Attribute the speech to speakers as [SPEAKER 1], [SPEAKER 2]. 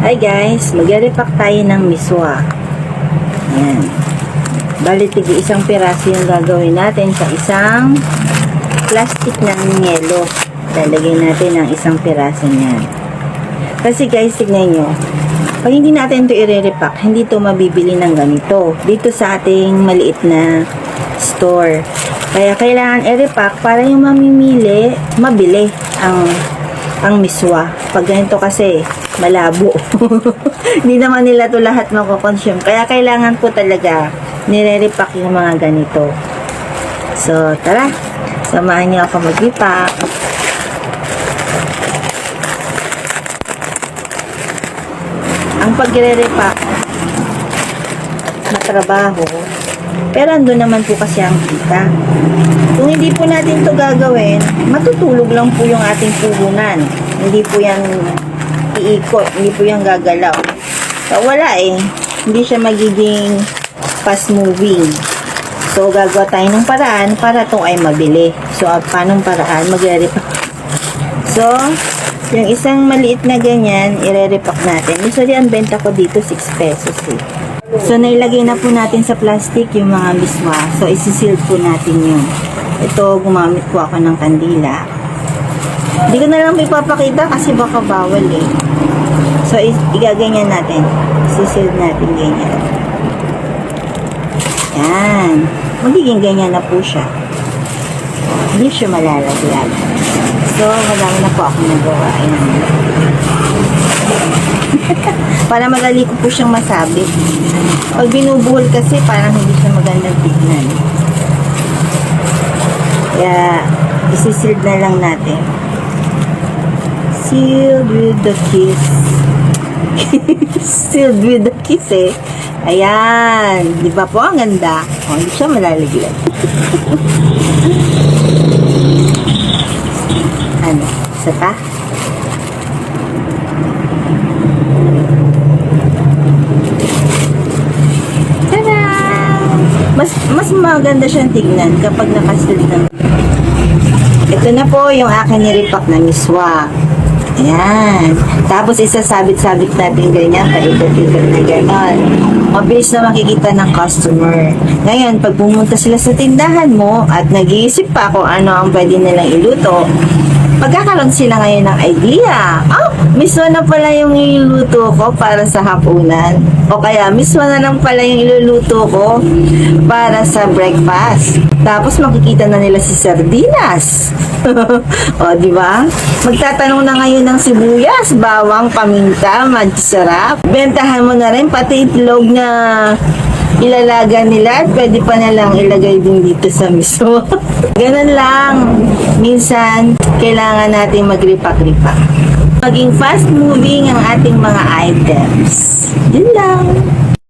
[SPEAKER 1] Hi guys, magre-repack tayo ng miswa. Ayan. Bali, isang piraso yung gagawin natin sa isang plastic ng yelo. Lalagay natin ang isang piraso niyan. Kasi guys, tignan nyo. Pag hindi natin ito i-repack, hindi ito mabibili ng ganito. Dito sa ating maliit na store. Kaya kailangan i-repack para yung mamimili, mabili ang miswa. Pag ganito kasi, malabo. Hindi naman nila to lahat mako-consume. Kaya kailangan po talaga nire-repack yung mga ganito. So, tara. Samahan niyo ako mag-repack. Ang pagre-repack na trabaho, pero andun naman po kasi ang kita. Kung hindi po natin to gagawin, matutulog lang po yung ating puhunan. Hindi po yan iikot, hindi po yan gagalaw. So, wala eh. Hindi siya magiging fast moving. So, gagawa tayo ng paraan para to ay mabili. So, paanong paraan? Magre-repack. So, yung isang maliit na ganyan, ire-repack natin. Usually, ang benta ko dito, 6 pesos eh. So, nailagay na po natin sa plastic yung mga miswa. So, isi-seal po natin yun. Ito, gumamit po ako ng kandila. Hindi ko na lang ipapakita kasi baka bawal eh. So, igaganyan natin. Isi-seal natin ganyan. Yan. Magiging ganyan na po siya. Hindi siya malalaglag. So, madami na po ako nagawa. Ayan. Para madali ko po siyang masabit. Pag binubuhol kasi, parang hindi siya magandang tignan. Kaya, isi-sealed na lang natin. Sealed with the kiss. Sealed with the kiss eh. Ayan. Di ba po? Ang ganda. O, hindi siya malalaglag. Ano? Isa pa? Tada! Mas maganda siyang tignan kapag nakasil ng. Ito na po yung akin ni-repack na miswa. Ayan. Tapos isasabit-sabit natin ganyan, paikot-ikot na gano'n. Mabilis na makikita ng customer. Ngayon, pag pumunta sila sa tindahan mo at nag-iisip pa kung ano ang pwede nilang iluto, magkakaroon sila ngayon ng idea. Miswa na pala yung iluluto ko para sa hapunan. O kaya, miswa na lang pala yung iluluto ko para sa breakfast. Tapos, makikita na nila si sardinas. O, di ba? Magtatanong na ngayon ng sibuyas, bawang, paminta, sarap. Bentahan mo na rin pati itlog na ilalaga nila at pwede pa na lang ilagay din dito sa miso. Ganun lang. Minsan, kailangan natin mag-repack-repack. Maging fast-moving ang ating mga items. Yun lang.